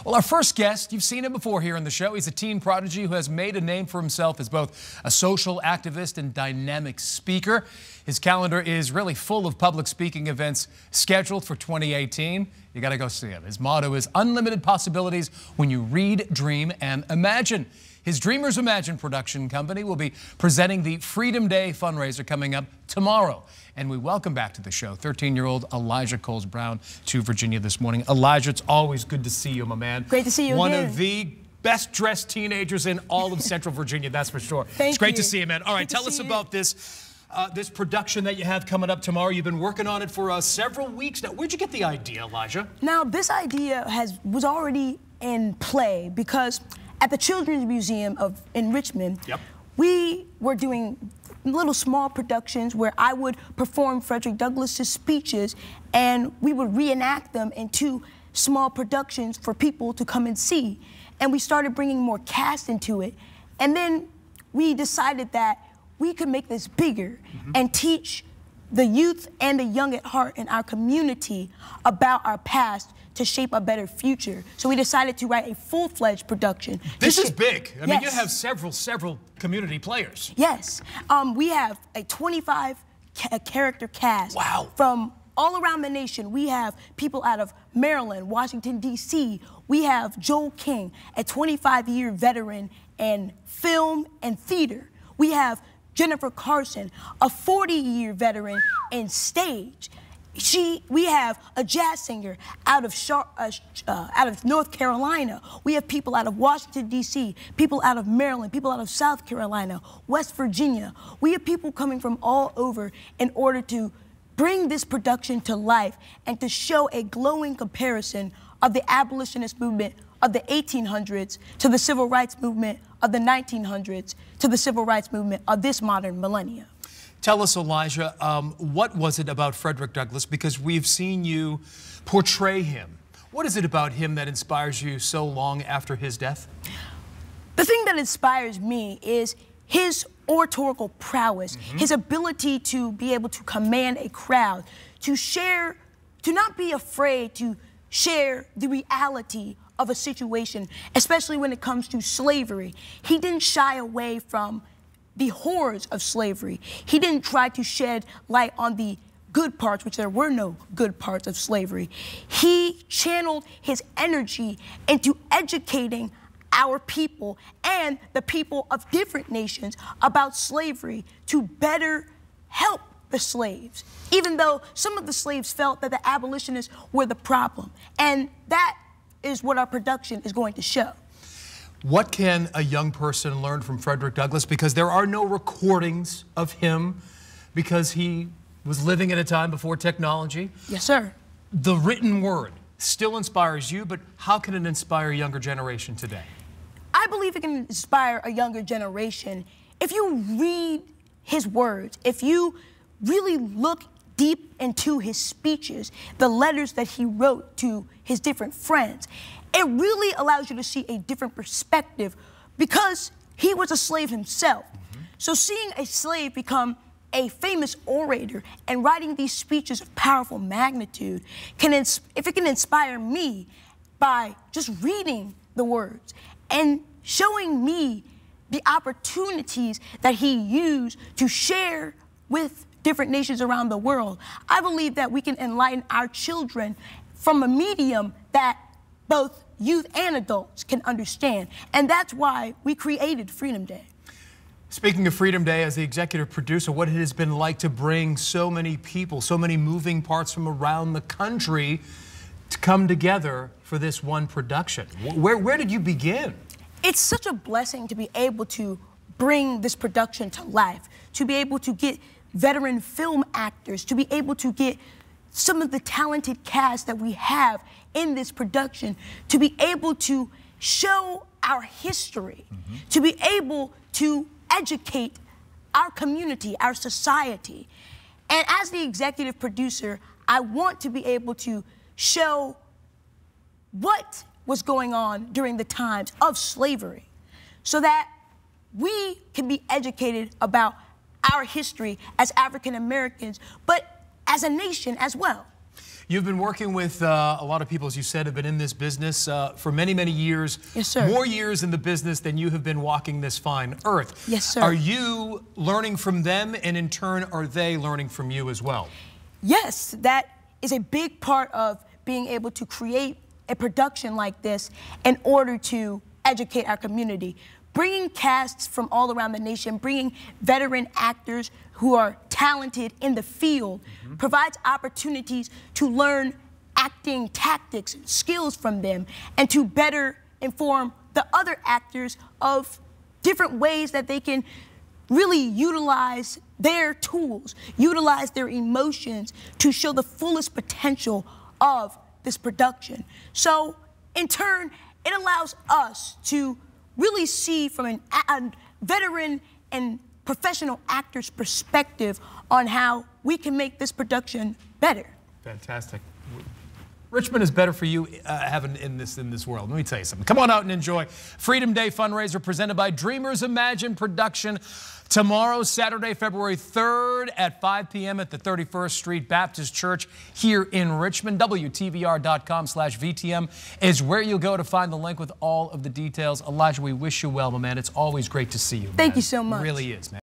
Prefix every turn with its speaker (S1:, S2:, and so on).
S1: Well, our first guest, you've seen him before here on the show. He's a teen prodigy who has made a name for himself as both a social activist and dynamic speaker. His calendar is really full of public speaking events scheduled for 2018. You got to go see him. His motto is unlimited possibilities when you read, dream, and imagine. His Dreamers Imagine production company will be presenting the Freedom Day fundraiser coming up tomorrow. And we welcome back to the show 13-year-old Elijah Coles-Brown to Virginia this morning. Elijah, it's always good to see you, my man.
S2: Great to see you
S1: One
S2: again.
S1: of the best-dressed teenagers in all of Central Virginia, that's for sure.
S2: It's
S1: great to see you, man. All right,
S2: Good
S1: tell us about this production that you have coming up tomorrow. You've been working on it for several weeks now. Where'd you get the idea, Elijah?
S2: Now, this idea was already in play because at the Children's Museum in Richmond, we were doing little small productions where I would perform Frederick Douglass's speeches and we would reenact them into small productions for people to come and see. And we started bringing more cast into it. And then we decided that we could make this bigger and teach the youth and the young at heart in our community about our past to shape a better future. So we decided to write a full-fledged production.
S1: This is big. I mean, you have several community players.
S2: Yes. We have a 25 character cast.
S1: Wow.
S2: From all around the nation. We have people out of Maryland, Washington, D.C. We have Joel King, a 25-year veteran in film and theater. We have Jennifer Carson, a 40-year veteran in stage. We have a jazz singer out of North Carolina. We have people out of Washington, D.C., people out of Maryland, people out of South Carolina, West Virginia. We have people coming from all over in order to bring this production to life and to show a glowing comparison of the abolitionist movement of the 1800s to the civil rights movement of the 1900s to the civil rights movement of this modern millennia.
S1: Tell us, Elijah, what was it about Frederick Douglass? Because we've seen you portray him. What is it about him that inspires you so long after his death?
S2: The thing that inspires me is his oratorical prowess, his ability to be able to command a crowd, to not be afraid to share the reality of a situation, especially when it comes to slavery. He didn't shy away from the horrors of slavery. He didn't try to shed light on the good parts, which there were no good parts of slavery. He channeled his energy into educating our people and the people of different nations about slavery to better help the slaves, even though some of the slaves felt that the abolitionists were the problem. And that is what our production is going to show.
S1: What can a young person learn from Frederick Douglass? Because there are no recordings of him because he was living at a time before technology.
S2: Yes, sir.
S1: The written word still inspires you, but how can it inspire a younger generation today?
S2: I believe it can inspire a younger generation if you read his words, if you really look deep into his speeches, the letters that he wrote to his different friends. It really allows you to see a different perspective because he was a slave himself. So seeing a slave become a famous orator and writing these speeches of powerful magnitude, if it can inspire me by just reading the words and showing me the opportunities that he used to share with different nations around the world, I believe that we can enlighten our children from a medium that both youth and adults can understand. And that's why we created Freedom Day.
S1: Speaking of Freedom Day, as the executive producer, what it has been like to bring so many people, so many moving parts from around the country to come together for this one production. Where did you begin?
S2: It's such a blessing to be able to bring this production to life, to be able to get veteran film actors, to be able to get some of the talented cast that we have in this production, to be able to show our history, to be able to educate our community, our society. And as the executive producer, I want to be able to show what was going on during the times of slavery so that we can be educated about our history as African Americans, but as a nation as well.
S1: You've been working with a lot of people, as you said, have been in this business for many, many years.
S2: Yes, sir.
S1: More years in the business than you have been walking this fine earth.
S2: Yes, sir.
S1: Are you learning from them, and in turn, are they learning from you as well?
S2: Yes, that is a big part of being able to create a production like this in order to educate our community. Bringing casts from all around the nation, bringing veteran actors who are talented in the field, provides opportunities to learn acting tactics and skills from them, and to better inform the other actors of different ways that they can really utilize their tools, utilize their emotions to show the fullest potential of this production. So, in turn, it allows us to really see from a veteran and professional actor's perspective on how we can make this production better.
S1: Fantastic. Richmond is better for you having in this world. Let me tell you something. Come on out and enjoy Freedom Day fundraiser presented by Dreamers Imagine Production. Tomorrow, Saturday, February 3rd at 5 p.m. at the 31st Street Baptist Church here in Richmond. WTVR.com/VTM is where you'll go to find the link with all of the details. Elijah, we wish you well, my man. It's always great to see you.
S2: Thank you so much.
S1: It really is, man.